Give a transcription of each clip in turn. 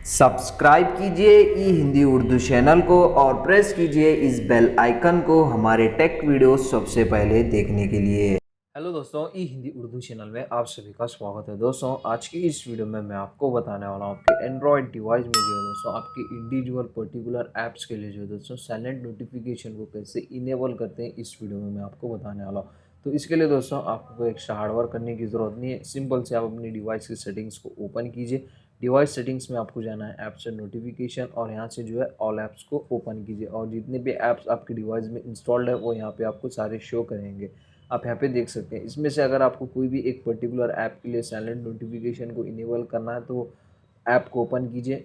Subscribe कीजिए ई Hindi Urdu channel को और प्रेस कीजिए इस बेल आइकन को हमारे टेक वीडियोस सबसे पहले देखने के लिए। हेलो दोस्तों, ई हिंदी उर्दू चैनल में आप सभी का स्वागत है। दोस्तों, आज की इस वीडियो में मैं आपको बताने वाला हूँ आपके एंड्रॉयड डिवाइस में जो है दोस्तों आपकी इंडिविजुअल पर्टिकुलर ऐप्स के लिए जो है दोस्तों साइलेंट नोटिफिकेशन को कैसे इनेबल करते हैं, इस वीडियो में मैं आपको बताने वाला हूँ। तो इसके लिए दोस्तों आपको एक्स्ट्रा हार्डवर्क करने की ज़रूरत नहीं है। सिंपल से आप अपनी डिवाइस की सेटिंग्स को ओपन कीजिए। डिवाइस सेटिंग्स में आपको जाना है ऐप्स एंड नोटिफिकेशन और यहाँ से जो है ऑल ऐप्स को ओपन कीजिए और जितने भी ऐप्स आपकी डिवाइस में इंस्टॉल्ड है वो यहाँ पे आपको सारे शो करेंगे। आप यहाँ पे देख सकते हैं। इसमें से अगर आपको कोई भी एक पर्टिकुलर ऐप के लिए साइलेंट नोटिफिकेशन को इनेबल करना है तो ऐप को ओपन कीजिए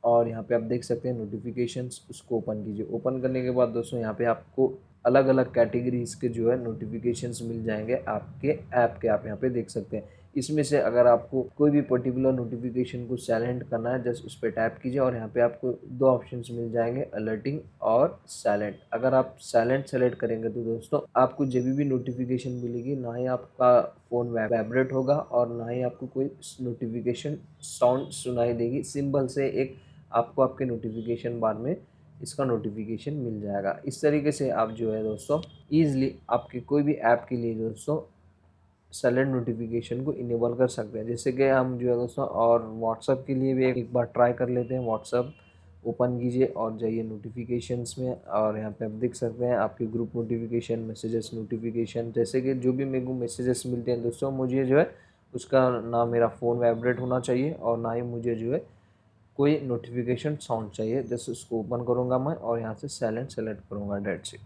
और यहाँ पे आप देख सकते हैं नोटिफिकेशंस, उसको ओपन कीजिए। ओपन करने के बाद दोस्तों यहाँ पे आपको अलग अलग कैटेगरीज के जो है नोटिफिकेशंस मिल जाएंगे आपके ऐप के, आप यहाँ पे देख सकते हैं। इसमें से अगर आपको कोई भी पर्टिकुलर नोटिफिकेशन को साइलेंट करना है, जस्ट उस पर टैप कीजिए और यहाँ पे आपको दो ऑप्शंस मिल जाएंगे, अलर्टिंग और साइलेंट। अगर आप साइलेंट सेलेक्ट करेंगे तो दोस्तों आपको जब भी नोटिफिकेशन मिलेगी ना ही आपका फ़ोन वाइब्रेट होगा और ना ही आपको कोई नोटिफिकेशन साउंड सुनाई देगी। सिंपल से एक आपको आपके नोटिफिकेशन बार में इसका नोटिफिकेशन मिल जाएगा। इस तरीके से आप जो है दोस्तों ईज़िली आपके कोई भी ऐप के लिए दोस्तों साइलेंट नोटिफिकेशन को इनेबल कर सकते हैं। जैसे कि हम जो है दोस्तों और व्हाट्सएप के लिए भी एक बार ट्राई कर लेते हैं। व्हाट्सएप ओपन कीजिए और जाइए नोटिफिकेशंस में और यहाँ पे आप देख सकते हैं आपके ग्रुप नोटिफिकेशन, मैसेजेस नोटिफिकेशन, जैसे कि जो भी मेरे को मैसेजेस मिलते हैं दोस्तों, मुझे जो है उसका ना मेरा फ़ोन वाइब्रेट होना चाहिए और ना ही मुझे जो है कोई नोटिफिकेशन साउंड चाहिए। जैसे उसको ओपन करूँगा मैं और यहाँ से साइलेंट सेलेक्ट करूँगा, डेट्स इट।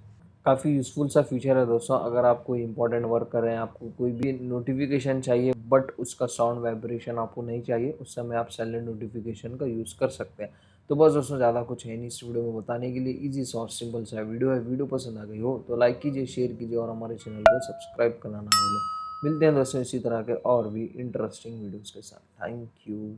काफ़ी यूज़फुल सा फीचर है दोस्तों। अगर आप कोई इंपॉर्टेंट वर्क कर रहे हैं, आपको कोई भी नोटिफिकेशन चाहिए बट उसका साउंड वाइब्रेशन आपको नहीं चाहिए, उस समय आप साइलेंट नोटिफिकेशन का यूज़ कर सकते हैं। तो बस दोस्तों ज़्यादा कुछ है नहीं इस वीडियो में बताने के लिए। इजी सा और सिंपल सा वीडियो है। वीडियो पसंद आ गई हो तो लाइक कीजिए, शेयर कीजिए और हमारे चैनल को सब्सक्राइब करना ना भूलें। मिलते हैं दोस्तों इसी तरह के और भी इंटरेस्टिंग वीडियोज़ के साथ। Thank you.